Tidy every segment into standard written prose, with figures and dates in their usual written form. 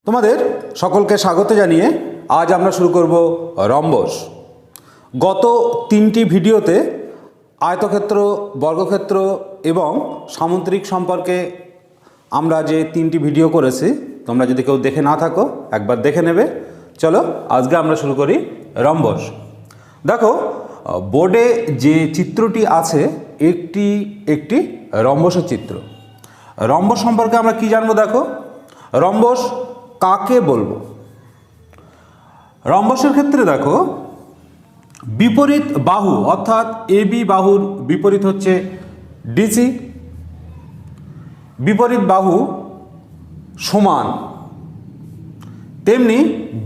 তোমাদের সকলকে স্বাগত জানিয়ে আজ আমরা শুরু করব রম্বস। গত তিনটি ভিডিওতে আয়তক্ষেত্র, বর্গক্ষেত্র এবং সামুদ্রিক সম্পর্কে আমরা যে তিনটি ভিডিও করেছি, তোমরা যদি কেউ দেখে না থাকো একবার দেখে নেবে। চলো আজকে আমরা শুরু করি রম্বস। দেখো বোর্ডে যে চিত্রটি আছে একটি একটি রম্বসের চিত্র। রম্বস সম্পর্কে আমরা কি জানবো? দেখো রম্বস কাকে বলবো? রম্বসের ক্ষেত্রে দেখো বিপরীত বাহু অর্থাৎ এবি বাহুর বিপরীত হচ্ছে ডিসি, বিপরীত বাহু সমান, তেমনি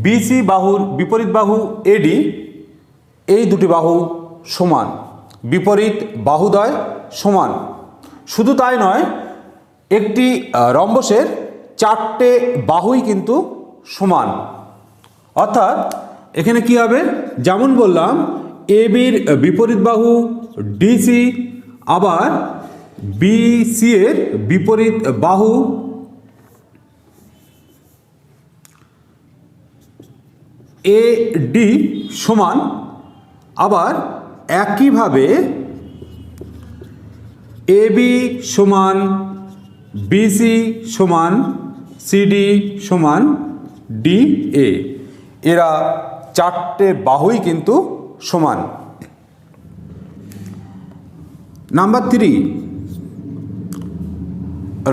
বিসি বাহুর বিপরীত বাহু এডি, এই দুটি বাহু সমান, বিপরীত বাহুদ্বয় সমান। শুধু তাই নয়, একটি রম্বসের চারটে বাহুই কিন্তু সমান। অর্থাৎ এখানে কি হবে, যেমন বললাম এবির বিপরীত বাহু ডিসি, আবার বিসি এর বিপরীত বাহু এডি সমান, আবার একইভাবে এবি সমান বিসি সমান সিডি সমান ডিএ, এরা চারটে বাহুই কিন্তু সমান। নাম্বার 3,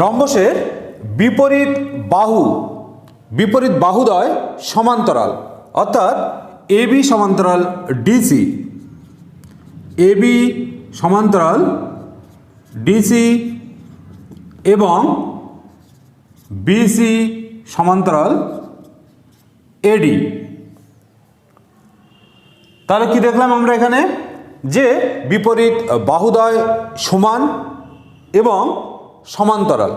রম্বসের বিপরীত বাহুদ্বয় সমান্তরাল। অর্থাৎ এবি সমান্তরাল ডিসি, এবি সমান্তরাল ডিসি এবং বিসি সমান্তরাল এডি। তাহলে কি দেখলাম আমরা এখানে, যে বিপরীত বাহুদ্বয় সমান এবং সমান্তরাল।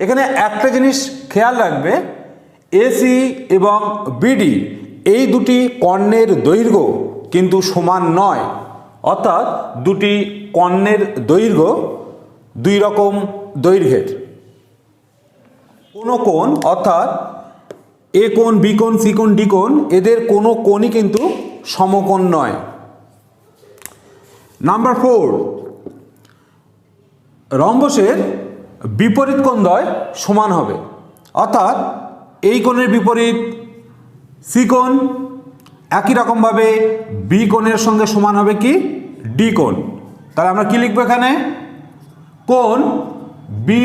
এখানে একটা জিনিস খেয়াল রাখবে, এসি এবং বিডি এই দুটি কর্ণের দৈর্ঘ্য কিন্তু সমান নয়। অর্থাৎ দুটি কর্ণের দৈর্ঘ্য দুই রকম দৈর্ঘ্যের। কোনো কোণ অর্থাৎ এ কোণ, বি কোণ, সি কোণ, ডি কোণ, এদের কোনো কোণই কিন্তু সমকোণ নয়। নাম্বার 4, রম্বসের বিপরীত কোণদ্বয় সমান হবে। অর্থাৎ এই কোণের বিপরীত সি কোণ, একই রকমভাবে বি কোণের সঙ্গে সমান হবে কি ডি কোণ। তাহলে আমরা কি লিখবো এখানে, কোণ বি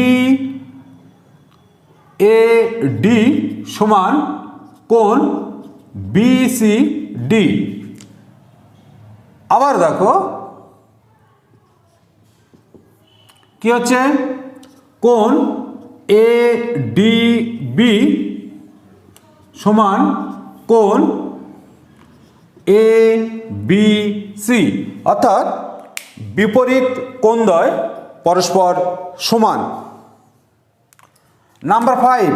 এ ডি সমান কোণ বিসি ডি। আবার দেখো কি হচ্ছে, কোণ এ ডি বি সমান কোণ এ বি সি। অর্থাৎ বিপরীত কোণদ্বয় পরস্পর সমান। নাম্বার 5,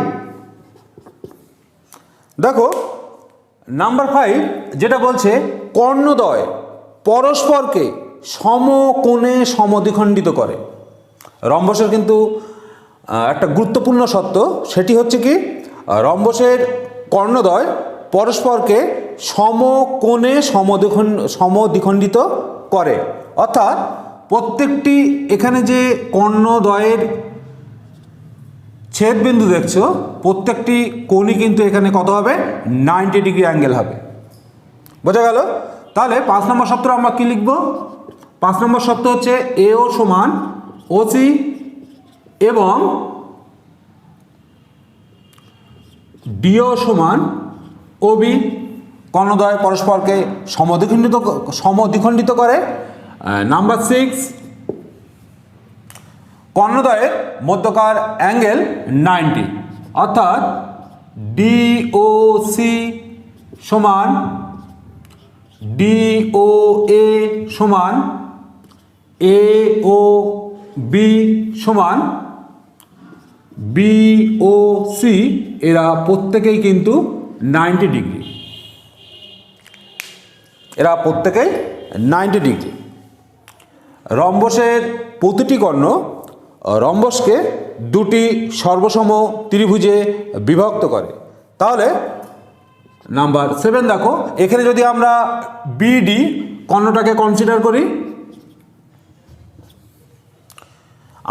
দেখো নাম্বার 5 যেটা বলছে কর্ণদ্বয় পরস্পরকে সমকোণে সমদ্বিখণ্ডিত করে। রম্বসের কিন্তু একটা গুরুত্বপূর্ণ সত্য, সেটি হচ্ছে কি, রম্বসের কর্ণদ্বয় পরস্পরকে সমকোণে সমদ্বিখণ্ডিত করে। অর্থাৎ প্রত্যেকটি এখানে যে কর্ণদ্বয়ের ছেদবিন্দু দেখছো, প্রত্যেকটি কোণই কিন্তু এখানে কত হবে, 90 ডিগ্রি অ্যাঙ্গেল হবে। বোঝা গেল? তাহলে 5 নম্বর সূত্র আমরা কি লিখব? 5 নম্বর সূত্র হচ্ছে এও সমান ওসি এবং ডিও সমান ওবি। কর্ণদ্বয় পরস্পরকে সমদ্বিখণ্ডিত করে। নাম্বার 6, কর্ণদ্বয়ের মধ্যকার অ্যাঙ্গেল 90। অর্থাৎ ডিওসি সমান ডিওএ সমান এও বি সমান বিওসি, এরা প্রত্যেকেই কিন্তু 90 ডিগ্রি। এরা প্রত্যেকেই 90 ডিগ্রি। রম্বসের প্রতিটি কর্ণ রম্বসকে দুটি সর্বসম ত্রিভুজে বিভক্ত করে। তাহলে নাম্বার 7 দেখো, এখানে যদি আমরা বিডি কর্ণটাকে কনসিডার করি,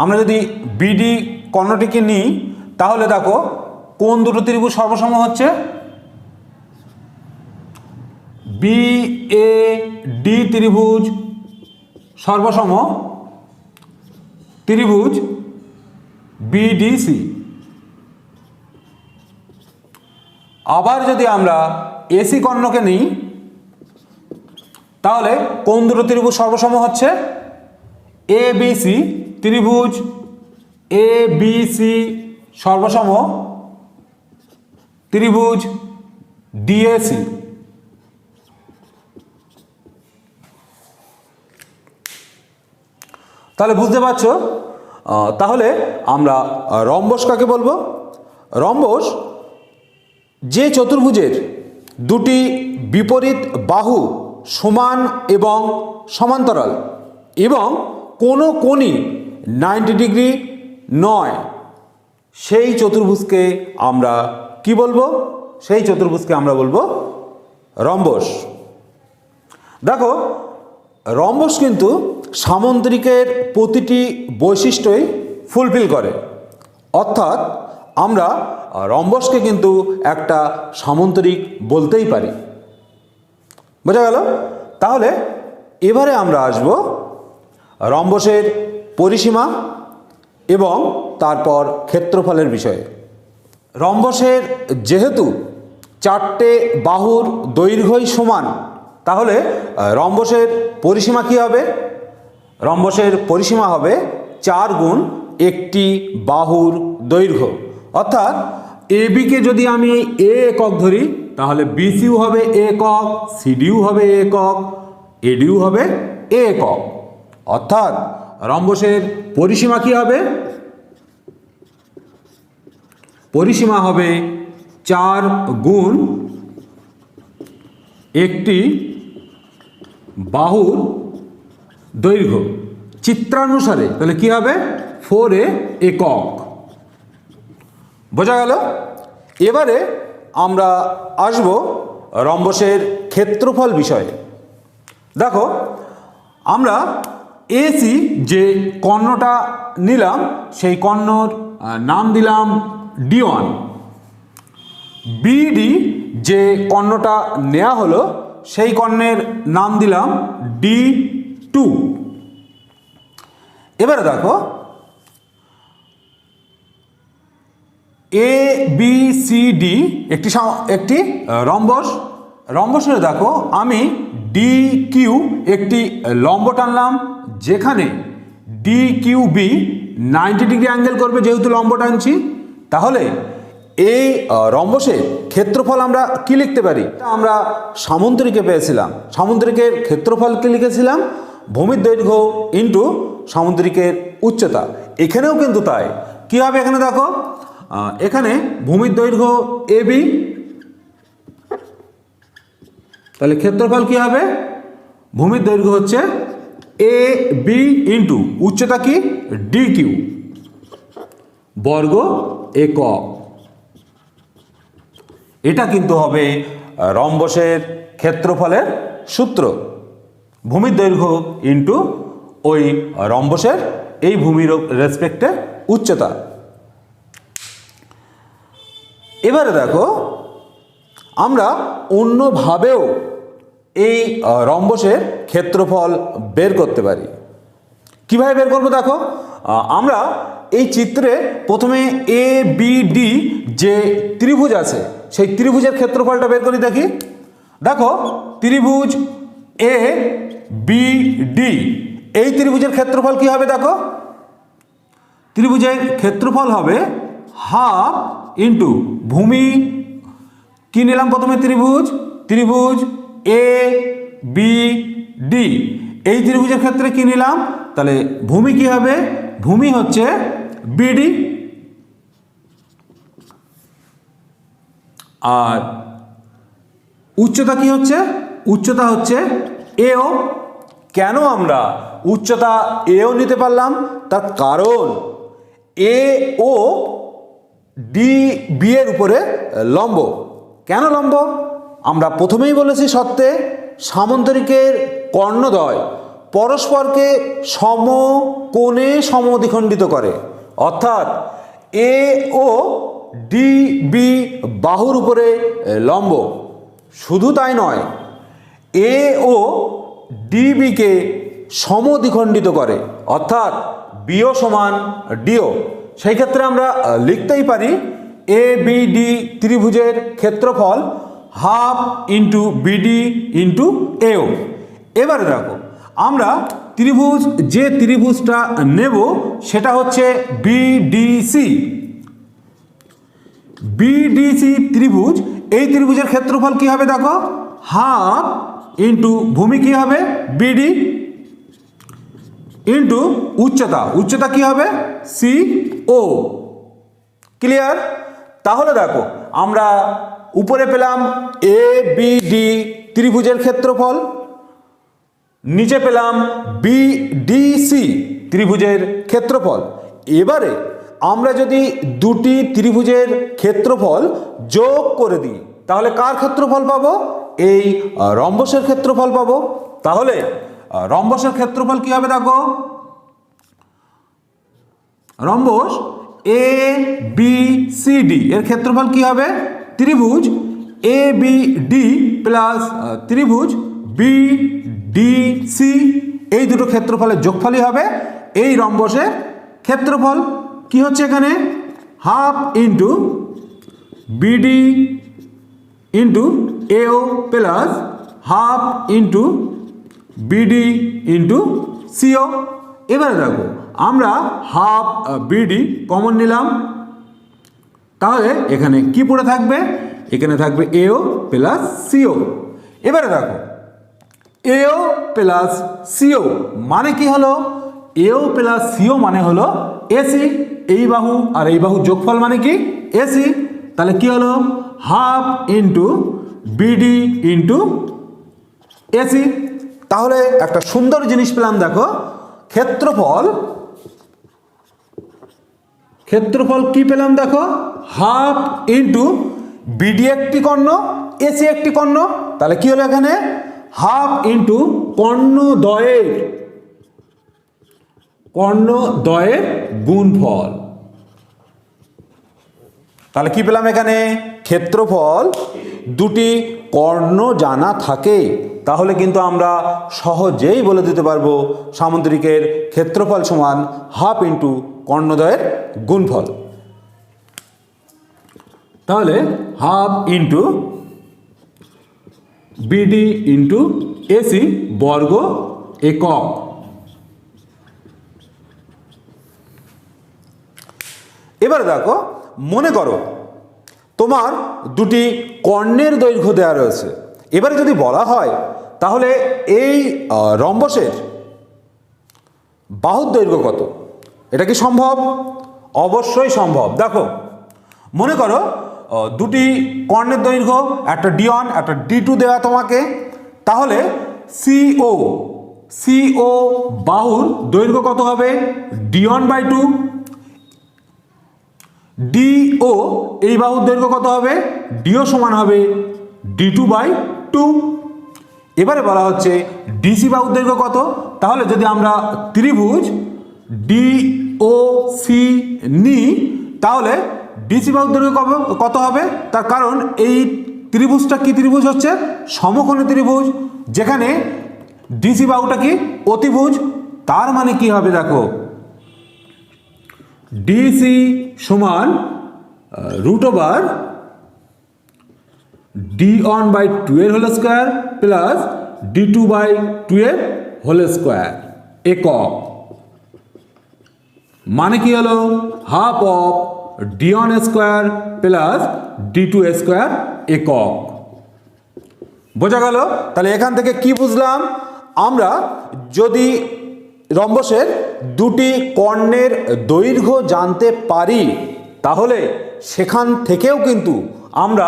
আমরা যদি বিডি কর্ণটিকে নিই তাহলে দেখো কোন দুটো ত্রিভুজ সর্বসম হচ্ছে, বিএডি ত্রিভুজ সর্বসম ত্রিভুজ বিডিসি। আবার যদি আমরা এসি কর্ণকে নিই তাহলে কোন দুটো ত্রিভুজ সর্বসম হচ্ছে, এবিসি ত্রিভুজ এবিসি সর্বসম ত্রিভুজ ডিএসি। তাহলে বুঝতে পারছো, তাহলে আমরা রম্বস কাকে বলবো? রম্বস যে চতুর্ভুজের দুটি বিপরীত বাহু সমান এবং সমান্তরাল এবং কোনো কোণই 90 ডিগ্রি নয়, সেই চতুর্ভুজকে আমরা কি বলবো? সেই চতুর্ভুজকে আমরা বলবো রম্বস। দেখো, রম্বস কিন্তু সামুদ্রিকের প্রতিটি বৈশিষ্ট্যই ফুলফিল করে, অর্থাৎ আমরা রম্বসকে কিন্তু একটা সামুদ্রিক বলতেই পারি। বোঝা গেল? তাহলে এবারে আমরা আসব রম্বসের পরিসীমা এবং তারপর ক্ষেত্রফলের বিষয়ে। রম্বসের যেহেতু 4টে বাহুর দৈর্ঘ্যই সমান, তাহলে রম্বসের পরিসীমা কী হবে? রম্বসের পরিসীমা হবে 4 গুণ একটি বাহুর দৈর্ঘ্য, অর্থাৎ এবিকে যদি আমি এ একক ধরি তাহলে বিসিও হবে একক, সিডিও হবে একক, এডিও হবে একক, অর্থাৎ রম্বসের পরিসীমা কি হবে? পরিসীমা হবে 4 গুণ একটি বাহুর দৈর্ঘ্য। চিত্রানুসারে তাহলে কি হবে? 4a একক। বোঝা গেল? এবারে আমরা আসব রম্বসের ক্ষেত্রফল বিষয়ে। দেখো, আমরা এসি যে কর্ণটা নিলাম সেই কর্ণর নাম দিলাম D1। বিডি যে কর্ণটা নেওয়া হলো সেই কর্ণের নাম দিলাম D2। এবারে দেখো, এ বি সি ডি একটি রম্বস। রম্বসে দেখো আমি ডি কিউ একটি লম্ব টানলাম, যেখানে D Q B 90 degree angle করবে যেহেতু লম্ব টানছি। তাহলে এই রম্বসের ক্ষেত্রফল আমরা কি লিখতে পারি? আমরা সামুদ্রিকে পেয়েছিলাম, সামুদ্রিকের ক্ষেত্রফল কি লিখেছিলাম? ভূমির দৈর্ঘ্য ইন্টু সামুদ্রিকের উচ্চতা। এখানেও কিন্তু তাই। কি হবে এখানে? দেখো, এখানে ভূমির দৈর্ঘ্য এবি, তাহলে ক্ষেত্রফল কি হবে? ভূমির দৈর্ঘ্য হচ্ছে এ বি ইন্টু উচ্চতা কি? ডি কিউ বর্গ একক। এটা কিন্তু হবে রম্বসের ক্ষেত্রফলের সূত্র, ভূমির দৈর্ঘ্য ইন্টু ওই রম্বসের এই ভূমির রেসপেক্টে উচ্চতা। এবারে দেখো, আমরা অন্যভাবেও এই রম্বসের ক্ষেত্রফল বের করতে পারি। কিভাবে বের করবো? দেখো, আমরা এই চিত্রে প্রথমে এ বি ডি যে ত্রিভুজ আছে সেই ত্রিভুজের ক্ষেত্রফলটা বের করি। দেখি, দেখো ত্রিভুজ এ বি ডি, এই ত্রিভুজের ক্ষেত্রফল কি হবে? দেখো, ত্রিভুজের ক্ষেত্রফল হবে হাফ ইন্টু ভূমি কি নিলাম? প্রথমে ত্রিভুজ এ বি ডি, এই ত্রিভুজের ক্ষেত্রে কি নিলাম? তাহলে ভূমি কি হবে? ভূমি হচ্ছে বিডি, আর উচ্চতা কি হচ্ছে? উচ্চতা হচ্ছে এও। কেন আমরা উচ্চতা এও নিতে পারলাম? তার কারণ এ ও ডি বি এর উপরে লম্ব। কেন লম্ব? আমরা প্রথমেই বলেছি সত্ত্বে সামান্তরিকের কর্ণদ্বয় পরস্পরকে সমকোণে সমদ্বিখণ্ডিত করে, অর্থাৎ এ ও ডি বি বাহুর উপরে লম্ব। শুধু তাই নয়, এ ও ডিবিকে সমদ্বিখণ্ডিত করে, অর্থাৎ বিও সমান ডিও। সেই ক্ষেত্রে আমরা লিখতেই পারি এ বি ডি ত্রিভুজের ক্ষেত্রফল হাফ ইন্টু বিডি ইন্টু এও। এবারে দেখো আমরা ত্রিভুজ যে ত্রিভুজটা নেব সেটা হচ্ছে বিডিসি। বিডিসি ত্রিভুজ, এই ত্রিভুজের ক্ষেত্রফল কি হবে দেখো, হাফ ইন্টু ভূমি কি হবে বিডি ইন্টু উচ্চতা, উচ্চতা কি হবে সি ও। ক্লিয়ার? তাহলে দেখো আমরা উপরে পেলাম এ বি ডি ত্রিভুজের ক্ষেত্রফল, নিচে পেলাম বিডিসি ত্রিভুজের ক্ষেত্রফল। এবারে আমরা যদি দুটি ত্রিভুজের ক্ষেত্রফল যোগ করে দিই তাহলে কার ক্ষেত্রফল পাবো? এই রম্বসের ক্ষেত্রফল পাবো। তাহলে রম্বসের ক্ষেত্রফল কি হবে দেখো, rhombus A B C D এর ক্ষেত্রফল কি হবে, ত্রিভুজ এ বি ডি প্লাস ত্রিভুজ বি ডি সি, এই দুটো ক্ষেত্রফলের যোগফলই হবে এই রম্বসের ক্ষেত্রফল। কি হচ্ছে এখানে, half into BD into AO plus half into BD into CO. এবারে দেখো আমরা হাফ বিডি কমন নিলাম, তাহলে এখানে কি পড়ে থাকবে, এখানে থাকবে এও প্লাস সিও। এবারে দেখো এও প্লাস সিও মানে কি হলো, এও প্লাস সিও মানে হলো এসি। এই বাহু আর এই বাহু যোগফল মানে কি এসি। তাহলে কি হলো, half into BD into AC. তাহলে একটা সুন্দর জিনিস পেলাম দেখো, ক্ষেত্রফল, ক্ষেত্রফল কি পেলাম দেখো, হাফ ইন্টু বিডি একটি কর্ণ এসি একটি কর্ণ। তাহলে কি হলো এখানে, হাফ ইন্টু কর্ণদ্বয়ের গুণফল। তাহলে কি পেলাম এখানে, ক্ষেত্রফল দুটি কর্ণ জানা থাকে তাহলে কিন্তু আমরা সহজেই বলে দিতে পারবো সামুদ্রিকের ক্ষেত্রফল সমান হাফ ইন্টু কর্ণদ্বয়ের গুণফল। তাহলে half into BD into AC বর্গ একক। এবারে দেখো মনে করো তোমার দুটি কর্ণের দৈর্ঘ্য দেওয়া রয়েছে। এবারে যদি বলা হয় তাহলে এই রম্বসের বাহুর দৈর্ঘ্য কত, এটা কি সম্ভব? অবশ্যই সম্ভব। দেখো মনে করো দুটি কর্ণের দৈর্ঘ্য, একটা ডি1 একটা ডি2 দেওয়া তোমাকে, তাহলে সিও বাহুর দৈর্ঘ্য কত হবে, d1/2। ডিও এই বাহুর দৈর্ঘ্য কত হবে, ডিও সমান হবে d2/2। এবারে বলা হচ্ছে ডিসি বাহুর দৈর্ঘ্য কত, তাহলে যদি আমরা ত্রিভুজ ডিওসি নিই তাহলে ডিসি বাহুর দৈর্ঘ্য কত হবে, তার কারণ এই ত্রিভুজটা কি ত্রিভুজ হচ্ছে, সমকোণী ত্রিভুজ, যেখানে ডিসি বাহুটা কি অতিভুজ। তার মানে কি হবে দেখো, ডিসি সমান √/d1/2 এর হোল স্কয়ার প্লাস d2/2 এর হোল স্কয়ার একক। মানে কি হলো, half of d1 square plus d2 square একক। বোঝা গেল? তাহলে এখান থেকে কি বুঝলাম, আমরা যদি রম্বসের দুটি কর্ণের দৈর্ঘ্য জানতে পারি তাহলে সেখান থেকেও কিন্তু আমরা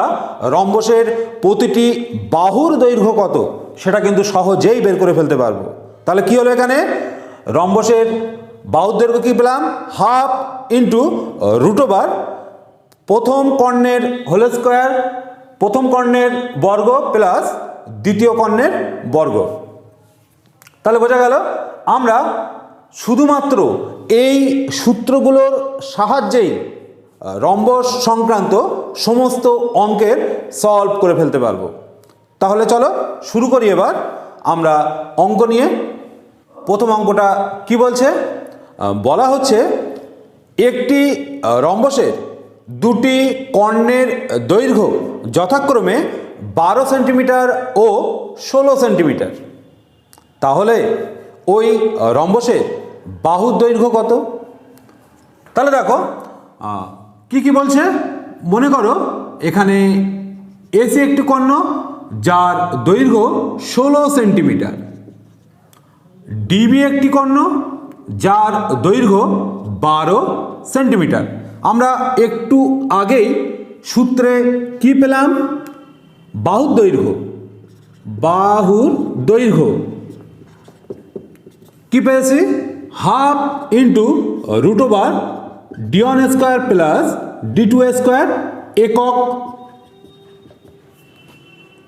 রম্বসের প্রতিটি বাহুর দৈর্ঘ্য কত সেটা কিন্তু সহজেই বের করে ফেলতে পারবো। তাহলে কি হলো, এখানে রম্বসের বাহুর দৈর্ঘ্য কি পেলাম, হাফ ইন্টু √/d1 প্রথম কর্ণের হোল স্কোয়ার, প্রথম কর্ণের বর্গ প্লাস দ্বিতীয় কর্ণের বর্গ। তাহলে বোঝা গেল আমরা শুধুমাত্র এই সূত্রগুলোর সাহায্যেই রম্বস সংক্রান্ত সমস্ত অঙ্কের সলভ করে ফেলতে পারবো। তাহলে চলো শুরু করি এবার আমরা অঙ্ক নিয়ে। প্রথম অঙ্কটা কি বলছে? বলা হচ্ছে একটি রম্বসের দুটি কর্ণের দৈর্ঘ্য যথাক্রমে 12 সেন্টিমিটার ও 16 সেন্টিমিটার। তাহলে ওই রম্বসের বাহুর দৈর্ঘ্য কত? তাহলে দেখো কি কি বলছে। মনে করো এখানে এসি একটি কর্ণ যার দৈর্ঘ্য 16 সেন্টিমিটার, ডিবি একটি কর্ণ যার দৈর্ঘ্য 12 সেন্টিমিটার। আমরা একটু আগেই সূত্রে কি পেলাম? বাহুর দৈর্ঘ্য, বাহুর দৈর্ঘ্য কি পেয়েছি? Half into root over d1 square plus d2 square একক।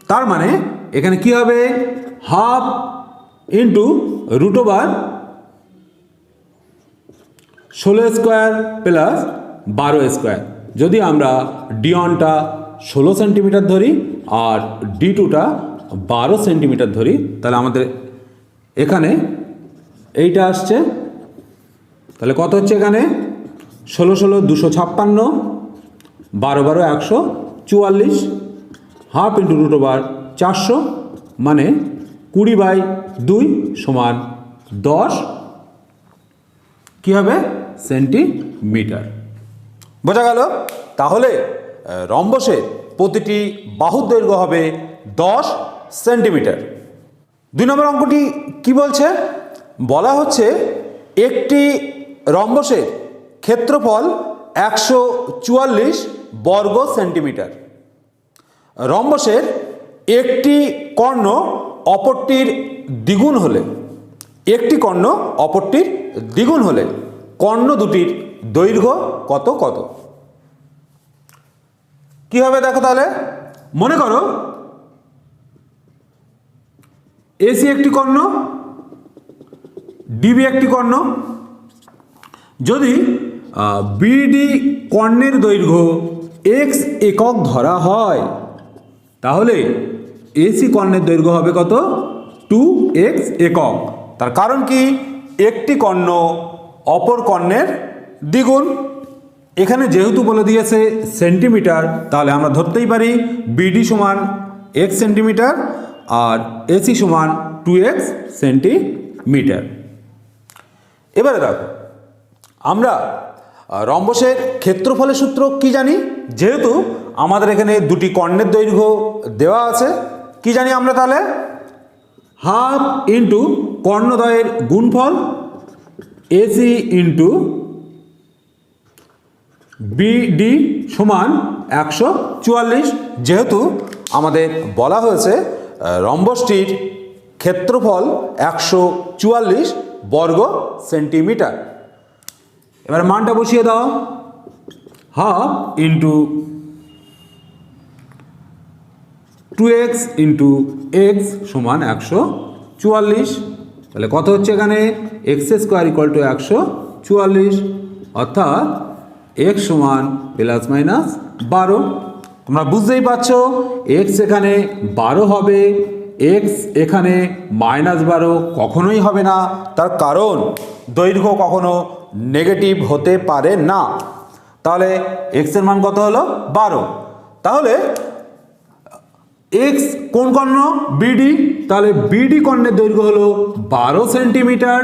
তার মানে এখানে কি হবে? Half into root over 16 square plus 12 square. যদি আমরা d1টা 16 সেন্টিমিটার ধরি আর d2টা 12 সেন্টিমিটার ধরি, তাহলে আমাদের এখানে এইটা আসছে। তাহলে কত হচ্ছে এখানে? 16 16 256, 12 12 144, হাফ ইন্টু রুট ওভার 400 মানে 20/2 সমান 10 কি হবে? সেন্টিমিটার। বোঝা গেল? তাহলে রম্বসের প্রতিটি বাহুর দৈর্ঘ্য হবে 10 সেন্টিমিটার। 2 নম্বর অঙ্কটি কি বলছে? বলা হচ্ছে একটি রম্বসের ক্ষেত্রফল 144 বর্গ সেন্টিমিটার। রম্বসের একটি কর্ণ অপরটির দ্বিগুণ হলে, একটি কর্ণ অপরটির দ্বিগুণ হলে কর্ণ দুটির দৈর্ঘ্য কত কত? কি হবে দেখো তাহলে। মনে করো এসি একটি কর্ণ, ডিবি একটি কর্ণ। যদি বিডি কর্ণের দৈর্ঘ্য এক্স একক ধরা হয়, তাহলে এসি কর্ণের দৈর্ঘ্য হবে কত? 2x একক। তার কারণ কি? একটি কর্ণ অপর কর্ণের দ্বিগুণ। এখানে যেহেতু বলে দিয়েছে সেন্টিমিটার, তাহলে আমরা ধরতেই পারি বিডি সমান x সেন্টিমিটার আর এসি সমান 2x সেন্টিমিটার। এবারে দেখো আমরা রম্বসের ক্ষেত্রফলের সূত্র কি জানি? যেহেতু আমাদের এখানে দুটি কর্ণের দৈর্ঘ্য দেওয়া আছে, কি জানি আমরা? তাহলে হাফ ইন্টু কর্ণদ্বয়ের গুণফল এসি ইন্টু বিডি সমান 144। যেহেতু আমাদের বলা হয়েছে রম্বসটির ক্ষেত্রফল 144 বর্গ সেন্টিমিটার। এবার মানটা বসিয়ে দাও। Half into 2x into x সমান 144। তাহলে কত হচ্ছে এখানে? এক্স স্কোয়ার ইকুয়াল টু 144, অর্থাৎ এক্স সমান প্লাস মাইনাস 12। তোমরা বুঝতেই পারছো এক্স এখানে 12 হবে, এক্স এখানে -12 কখনোই হবে না। তার কারণ দৈর্ঘ্য কখনো নেগেটিভ হতে পারে না। তাহলে এক্স এর মান কত হলো? 12। তাহলে এক্স কোন কর্ণ? বিডি। তাহলে বিডি কর্ণের দৈর্ঘ্য হলো 12 সেন্টিমিটার।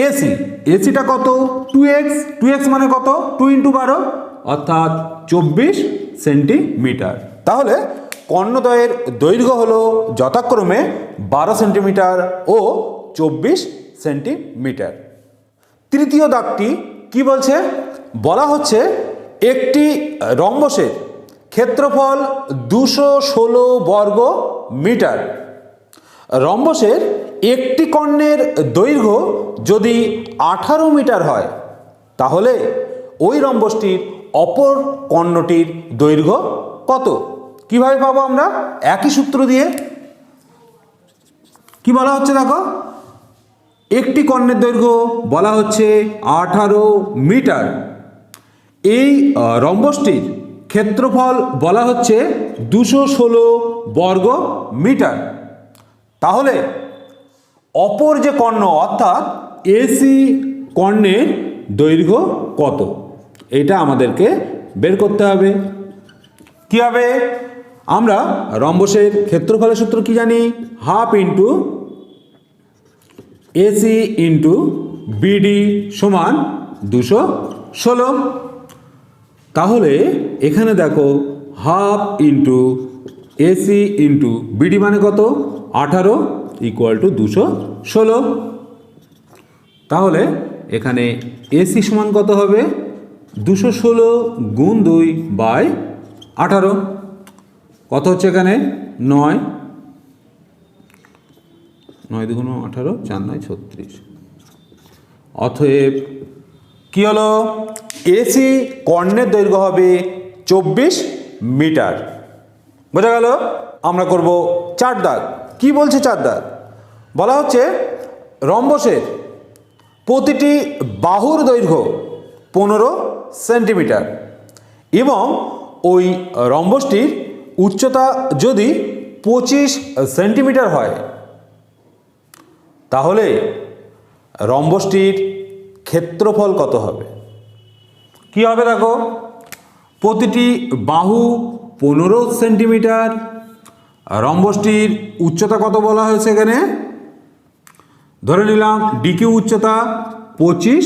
এসি, এসিটা কত? 2x। 2x মানে কত? 2 × 12 অর্থাৎ 24 সেন্টিমিটার। তাহলে কর্ণদ্বয়ের দৈর্ঘ্য হলো যথাক্রমে 12 সেন্টিমিটার ও 24 সেন্টিমিটার। তৃতীয় দাগটি কি বলছে? বলা হচ্ছে একটি রম্বসের ক্ষেত্রফল 216 বর্গ মিটার। রম্বসের একটি কর্ণের দৈর্ঘ্য যদি 18 মিটার হয়, তাহলে ওই রম্বসটির অপর কর্ণটির দৈর্ঘ্য কত? কিভাবে পাবো আমরা? একই সূত্র দিয়ে। কি বলা হচ্ছে দেখো, একটি কর্ণের দৈর্ঘ্য বলা হচ্ছে 18 মিটার। এই রম্বসটির ক্ষেত্রফল বলা হচ্ছে 216 বর্গ মিটার। তাহলে অপর যে কর্ণ অর্থাৎ এসি কর্ণের দৈর্ঘ্য কত, এটা আমাদেরকে বের করতে হবে। কি হবে? আমরা রম্বসের ক্ষেত্রফলের সূত্র কি জানি? Half into AC into BD সমান 216। তাহলে এখানে দেখো half into AC into BD মানে কত? 18 ইকুয়াল টু 216। তাহলে এখানে এসি সমান কত হবে? 216 গুণ 2 বাই 18। কত হচ্ছে এখানে? 9 দুগুণ 18, 4 9 36। অতএব কি হলো? এসি কর্ণের দৈর্ঘ্য হবে 24 মিটার। বোঝা গেল? আমরা করব 4 দাগ। কি বলছে 4 দাগ? বলা হচ্ছে রম্বসের প্রতিটি বাহুর দৈর্ঘ্য 15 সেন্টিমিটার এবং ওই রম্বসটির উচ্চতা যদি 25 সেন্টিমিটার হয়, তাহলে রম্বসটির ক্ষেত্রফল কত হবে? কি হবে দেখো, প্রতিটি বাহু 15 সেন্টিমিটার, রম্বসটির উচ্চতা কত বলা হয়েছে এখানে? ধরে নিলাম ডিকিউ উচ্চতা 25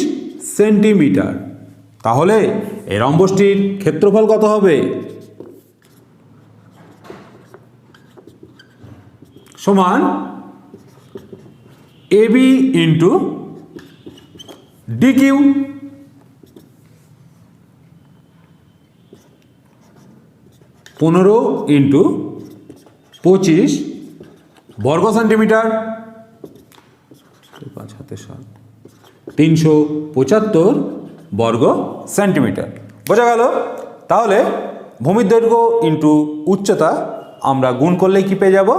সেন্টিমিটার। তাহলে এই রম্বসটির ক্ষেত্রফল কত হবে? সমান এবি ইন্টু ডিকিউ। পনেরো ইন্টু 25 বর্গ সেন্টিমিটার, 5 হাতে 7, 375 বর্গ সেন্টিমিটার। বোঝা গেল? তাহলে ভূমির দৈর্ঘ্য ইন্টু উচ্চতা আমরা গুণ করলেই কি পেয়ে যাব?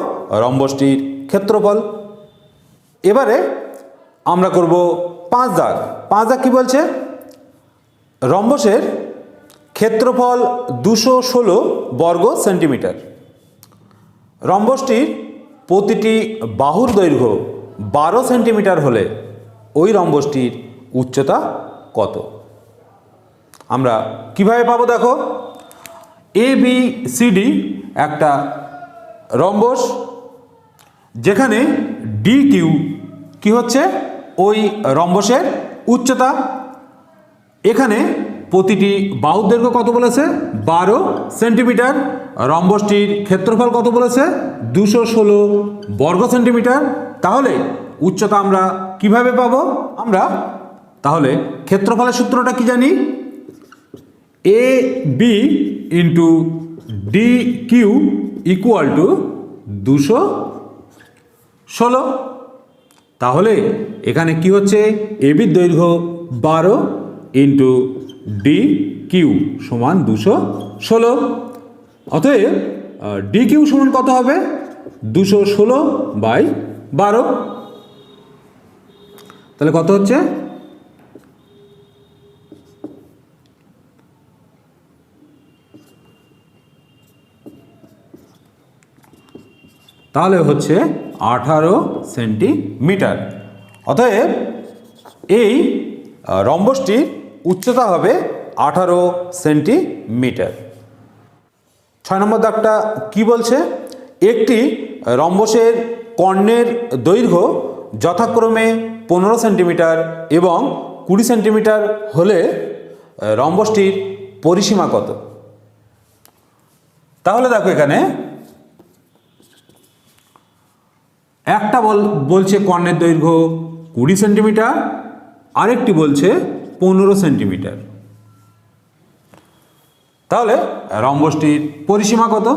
রম্বসটির ক্ষেত্রফল। এবারে আমরা করব 5 দাগ। 5 দাগ কি বলছে? রম্বসের ক্ষেত্রফল 216 বর্গ সেন্টিমিটার। রম্বসটির প্রতিটি বাহুর দৈর্ঘ্য 12 সেন্টিমিটার হলে ওই রম্বসটির উচ্চতা কত? আমরা কিভাবে পাবো দেখো, এ বি সি ডি একটা রম্বস, যেখানে ডি কিউ কি হচ্ছে? ওই রম্বসের উচ্চতা। এখানে প্রতিটি বাহুর দৈর্ঘ্য কত বলেছে? 12 সেন্টিমিটার। রম্বসটির ক্ষেত্রফল কত বলেছে? 216 বর্গ সেন্টিমিটার। তাহলে উচ্চতা আমরা কিভাবে পাবো? আমরা তাহলে ক্ষেত্রফলের সূত্রটা কি জানি? A B into D Q equal to 216। তাহলে এখানে কি হচ্ছে? এবির দৈর্ঘ্য 12 ইন্টু ডি কিউ সমান 216। অতএব ডি কিউ সমান কত হবে? 216 বাই 12। তাহলে কত হচ্ছে? তাহলে হচ্ছে 18 সেন্টিমিটার। অতএব এই রম্বসটির উচ্চতা হবে 18 সেন্টিমিটার। 6 নম্বর দাগটা কি বলছে? একটি রম্বসের কর্ণের দৈর্ঘ্য যথাক্রমে 15 সেন্টিমিটার এবং 20 সেন্টিমিটার হলে রম্বসটির পরিসীমা কত? তাহলে দেখো এখানে একটা বলছে কর্ণের দৈর্ঘ্য 20 সেন্টিমিটার, আরেকটি বলছে 15 সেন্টিমিটার। তাহলে রম্বসটির পরিসীমা কত?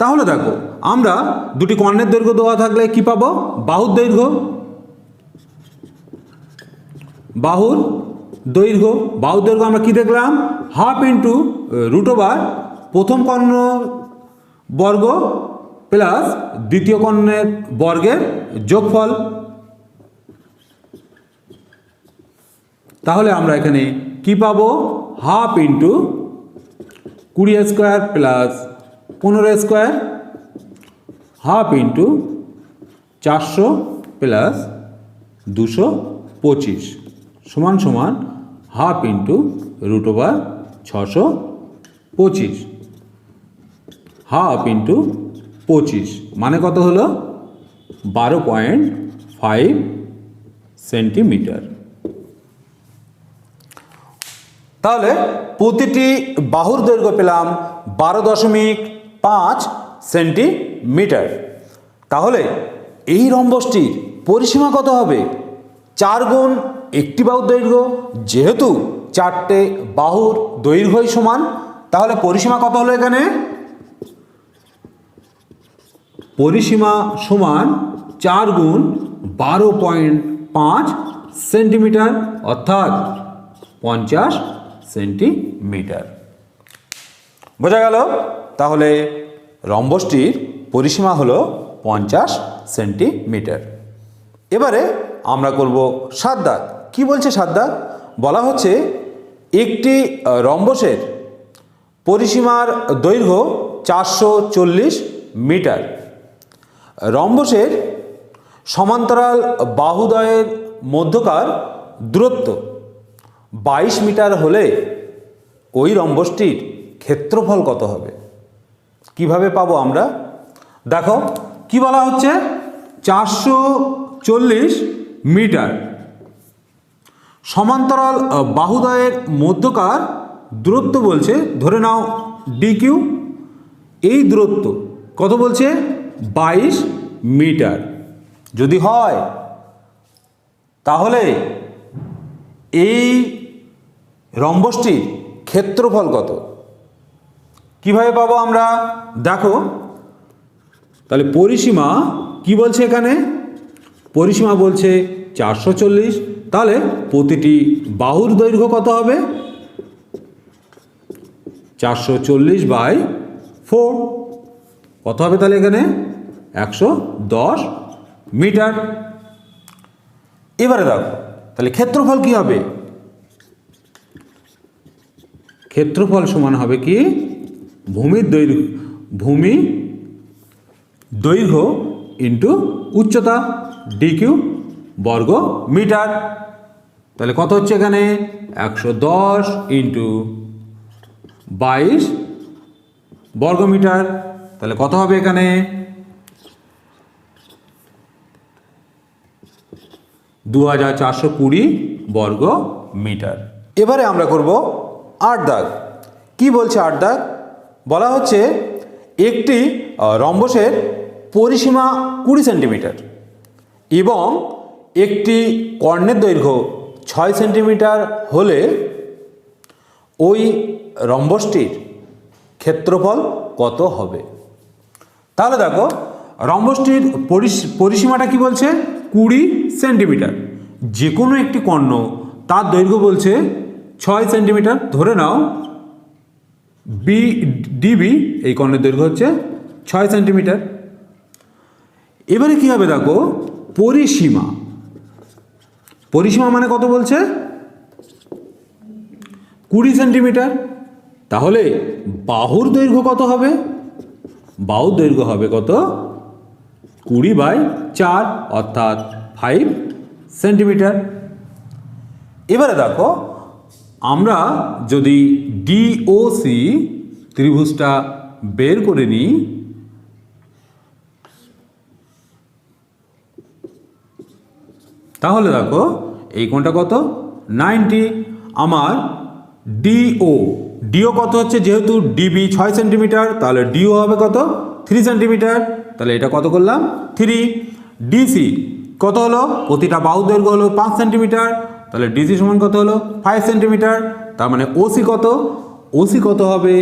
তাহলে দেখো আমরা দুটি কর্ণের দৈর্ঘ্য দেওয়া থাকলে কি পাবো? বাহুর দৈর্ঘ্য, বাহুর দৈর্ঘ্য। বাহুর দৈর্ঘ্য আমরা কি দেখলাম, হাফ ইন্টু রুট ওভার প্রথম কর্ণ বর্গ প্লাস দ্বিতীয় কর্ণের বর্গের যোগফল। তাহলে আমরা এখানে কি পাবো, half into 20 square plus 15 square, half into 400 plus 225 সমান সমান half into root over 625, half into 25 মানে কত হলো 12.5 সেন্টিমিটার। তাহলে প্রতিটি বাহুর দৈর্ঘ্য পেলাম 12.5 সেন্টিমিটার। তাহলে এই রম্বসটির পরিসীমা কত হবে, 4 গুণ একটি বাহুর দৈর্ঘ্য, যেহেতু 4টে বাহুর দৈর্ঘ্যই সমান, তাহলে পরিসীমা কত হলো, এখানে পরিসীমা সমান 4 গুণ 12.5 সেন্টিমিটার অর্থাৎ 50 সেন্টিমিটার। বোঝা গেল? তাহলে রম্বসটির পরিসীমা হলো 50 সেন্টিমিটার। এবারে আমরা করব 7 দাগ। কি বলছে 7 দাগ? বলা হচ্ছে একটি রম্বসের পরিসীমার দৈর্ঘ্য 440 মিটার। রম্বসের সমান্তরাল বাহুদ্বয়ের মধ্যকার দূরত্ব 22 মিটার হলে ওই রম্বসটির ক্ষেত্রফল কত হবে? কিভাবে পাবো আমরা? দেখো কি বলা হচ্ছে, 440 মিটার সমান্তরাল বাহুদ্বয়ের মধ্যকার দূরত্ব বলছে, ধরে নাও DQ। এই দূরত্ব কত বলছে, 22 মিটার। যদি হয় তাহলে এই রম্বসটির ক্ষেত্রফল কত? কিভাবে পাবো আমরা? দেখো তাহলে পরিসীমা কি বলছে, এখানে পরিসীমা বলছে 440, তাহলে প্রতিটি বাহুর দৈর্ঘ্য কত হবে, 440/4 কত হবে, তাহলে এখানে 110 মিটার। এবারে দেখো তাহলে ক্ষেত্রফল কি হবে, ক্ষেত্রফল সমান হবে কি, ভূমি দৈর্ঘ্য ইন্টু উচ্চতা DQ বর্গ মিটার। তাহলে কত হচ্ছে এখানে, 110 ইন্টু 22 বর্গ মিটার। তাহলে কত হবে এখানে, 2420 বর্গ মিটার। এবারে আমরা করব 8 দাগ। কি বলছে 8 দাগ? বলা হচ্ছে একটি রম্বসের পরিসীমা 20 সেন্টিমিটার এবং একটি কর্ণের দৈর্ঘ্য 6 সেন্টিমিটার হলে ওই রম্বসটির ক্ষেত্রফল কত হবে? তাহলে দেখো রম্বসটির পরিসীমাটা কি বলছে, 20 সেন্টিমিটার। যে কোনো একটি কর্ণ তার দৈর্ঘ্য বলছে 6 সেন্টিমিটার। ধরে নাও DB এই কর্ণের দৈর্ঘ্য হচ্ছে 6 সেন্টিমিটার। এবারে কি হবে দেখো, পরিসীমা মানে কত বলছে, 20 সেন্টিমিটার। তাহলে বাহুর দৈর্ঘ্য কত হবে, বাহুর দৈর্ঘ্য হবে কত, 20/4 অর্থাৎ 5 সেন্টিমিটার। এবারে দেখো আমরা যদি DOC ত্রিভুজটা বের করে নিই, তাহলে দেখো এই কোণটা কত, 90। আমার DO কত হচ্ছে, যেহেতু DB 6 সেন্টিমিটার, তাহলে DO হবে কত, 3 সেন্টিমিটার। তাহলে এটা কত করলাম, 3। DC কত হলো, প্রতিটা বাহু দৈর্ঘ্য হলো 5 সেন্টিমিটার, তাহলে DC সমান কত হলো, 5 সেন্টিমিটার। তার মানে OC কত, OC কত হবে,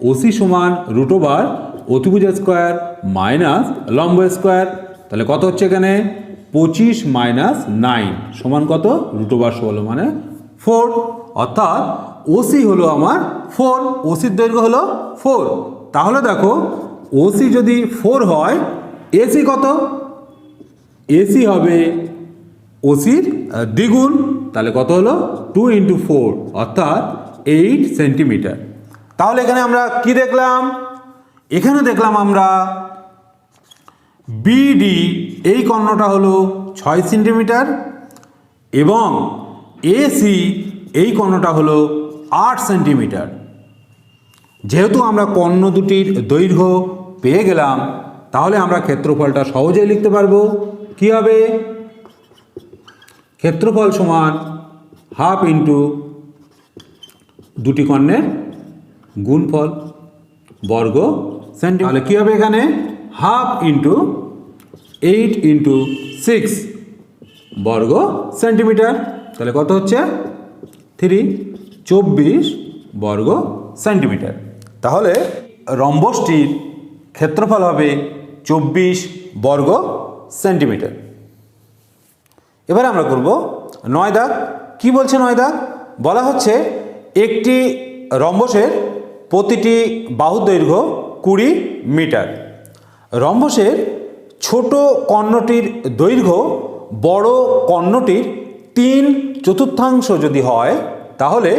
OC সমান √ অতিভুজ স্কোয়ার মাইনাস লম্ব স্কোয়ার। তাহলে কত হচ্ছে এখানে, 25 - 9 সমান কত, √ 16 মানে 4, অর্থাৎ ওসি হলো আমার 4, ওসির দৈর্ঘ্য হলো 4। তাহলে দেখো ওসি যদি 4 হয়, এসি কত? এসি হবে ওসির দ্বিগুণ, তাহলে কত হলো 2 × 4 অর্থাৎ 8 সেন্টিমিটার। তাহলে এখানে আমরা কি দেখলাম? এখানে দেখলাম আমরা বিডি এই কর্ণটা হলো 6 সেন্টিমিটার এবং এসি এই কর্ণটা হলো 8 সেন্টিমিটার। যেহেতু আমরা কর্ণ দুটির দৈর্ঘ্য পেয়ে গেলাম, তাহলে আমরা ক্ষেত্রফলটা সহজেই লিখতে পারবো। কি হবে? ক্ষেত্রফল সমান হাফ ইন্টু দুটি কর্ণের গুণফল বর্গ সেন্টিমিটার। তাহলে কী হবে এখানে? হাফ ইন্টু 8 × 6 বর্গ সেন্টিমিটার। তাহলে কত হচ্ছে? 24 বর্গ সেন্টিমিটার। তাহলে রম্বসটির ক্ষেত্রফল হবে 24 বর্গ সেন্টিমিটার। এবার আমরা করব 9 দাগ। কি বলছে 9 দাগ? বলা হচ্ছে একটি রম্বসের প্রতিটি বাহুর দৈর্ঘ্য 20 মিটার। রম্বসের ছোট কর্ণটির দৈর্ঘ্য বড় কর্ণটির 3/4 যদি হয়, তাহলে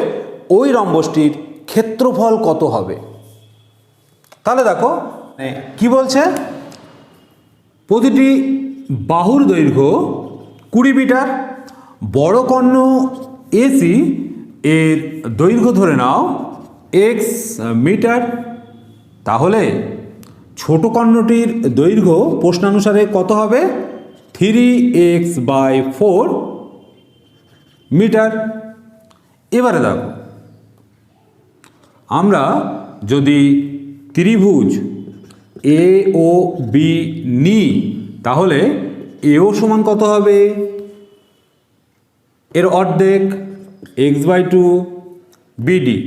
ওই রম্বসটির ক্ষেত্রফল কত হবে? তাহলে দেখো কি বলছে, প্রতিটি বাহুর দৈর্ঘ্য 20 মিটার। বড় কর্ণ এসি এর দৈর্ঘ্য ধরে নাও x মিটার। তাহলে ছোট কর্ণটির দৈর্ঘ্য প্রশ্নানুসারে কত হবে? 3x/4 metre. এবারে দেখো, আমরা যদি ত্রিভুজ এ ও বি নিই, তাহলে এও সমান কত হবে? এর অর্ধেক x/2। বিডি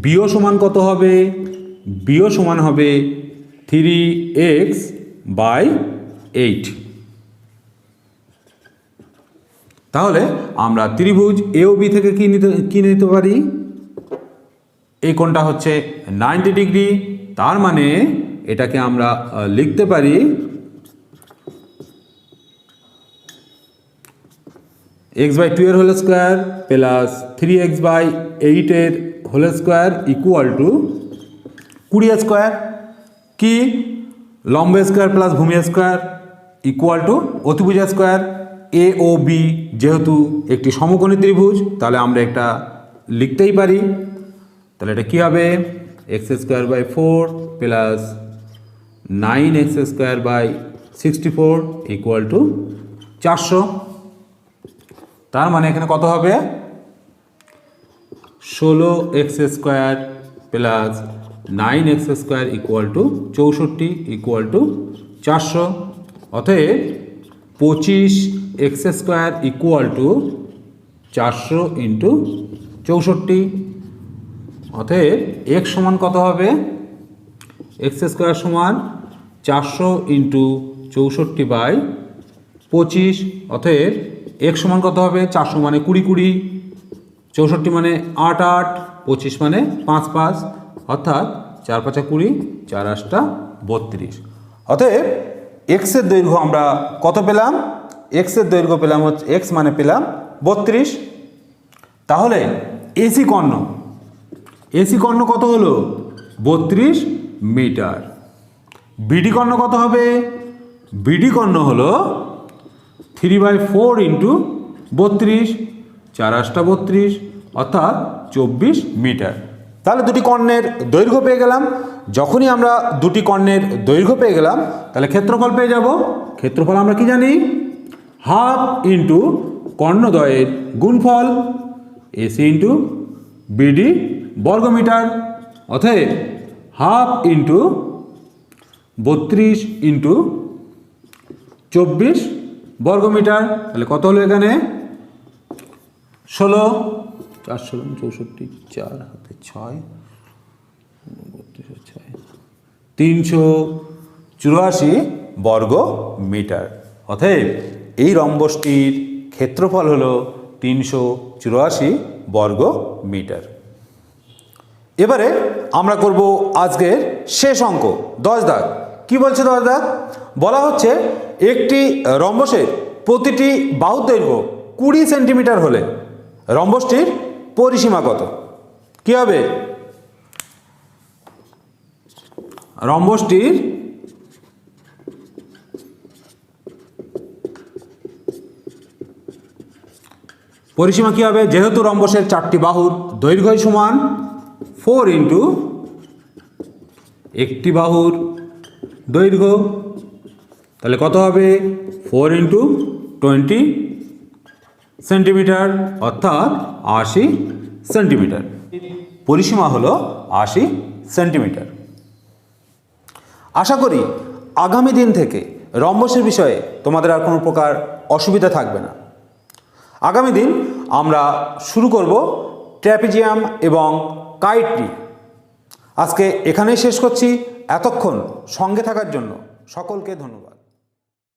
বিও সমান কত হবে? বিও সমান হবে 3x/8। তাহলে আমরা ত্রিভুজ এ ও বি থেকে কি নিতে পারি? এই কোণটা হচ্ছে 90 ডিগ্রি। তার মানে এটাকে আমরা লিখতে পারি x/2 এর হোল স্কোয়ার প্লাস 3x/8 এর whole square equal to 20 square. কি? লম্ব স্কোয়ার প্লাস ভূমি স্কোয়ার ইকুয়াল টু অতিভুজ স্কোয়ার। এ ও বি যেহেতু একটি সমকোণী ত্রিভুজ, তাহলে আমরা একটা লিখতেই পারি। তাহলে এটা কী হবে? x²/4 plus 9x²/64 equal to 400। তার মানে এখানে কত হবে? 16x² plus 9x² equal to 64 equal to 400। অতএব 25x² ইকুয়াল টু 400 × 64। অতএব x সমান কত হবে? x² সমান 400 × 64/25। অতএব x সমান কত হবে? 400 মানে 20 20, 64 মানে 8 8, 25 মানে 5 5, অর্থাৎ 4 5 20, 4 8 32। অতএব x এর দৈর্ঘ্য আমরা কত পেলাম? x এর দৈর্ঘ্য পেলাম হচ্ছে x মানে পেলাম 32। তাহলে এসি কর্ণ কত হলো? 32 মিটার। বিডি কর্ণ কত হবে? বিডি কর্ণ হলো 3/4 × 32, 4 8 32, অর্থাৎ 24 মিটার। তাহলে দুটি কর্ণের দৈর্ঘ্য পেয়ে গেলাম। যখনই আমরা দুটি কর্ণের দৈর্ঘ্য পেয়ে গেলাম, তাহলে ক্ষেত্রফল পেয়ে যাব। ক্ষেত্রফল আমরা কি জানি? হাফ ইন্টু কর্ণদ্বয়ের গুণফল এসি ইন্টু বিডি বর্গমিটার। অতএব হাফ ইন্টু 32 × 24 বর্গমিটার। তাহলে কত হলো এখানে? 16 4 16 64, 4 হাতে 6, 384 বর্গ মিটার। অতএব এই রম্বসটির ক্ষেত্রফল হলো 384 বর্গ মিটার। এবারে আমরা করব আজকের শেষ অঙ্ক 10 দাগ। কি বলছে 10 দাগ? বলা হচ্ছে একটি রম্বসের প্রতিটি বাহুর দৈর্ঘ্য 20 সেন্টিমিটার হলে রম্বসটির পরিসীমা কত? কি হবে? রম্বসটির পরিসীমা কি হবে? যেহেতু রম্বসের 4টি বাহুর দৈর্ঘ্য সমান 4 ইন্টু একটি বাহুর দৈর্ঘ্য, তাহলে কত হবে? 4 ইন্টু 20 সেন্টিমিটার, অর্থাৎ 80 সেন্টিমিটার। পরিসীমা হলো 80 সেন্টিমিটার। আশা করি আগামী দিন থেকে রম্বসের বিষয়ে তোমাদের আর কোনো প্রকার অসুবিধা থাকবে না। আগামী দিন আমরা শুরু করব ট্র্যাপিজিয়াম এবং কাইট নিয়ে। আজকে এখানেই শেষ করছি। এতক্ষণ সঙ্গে থাকার জন্য সকলকে ধন্যবাদ।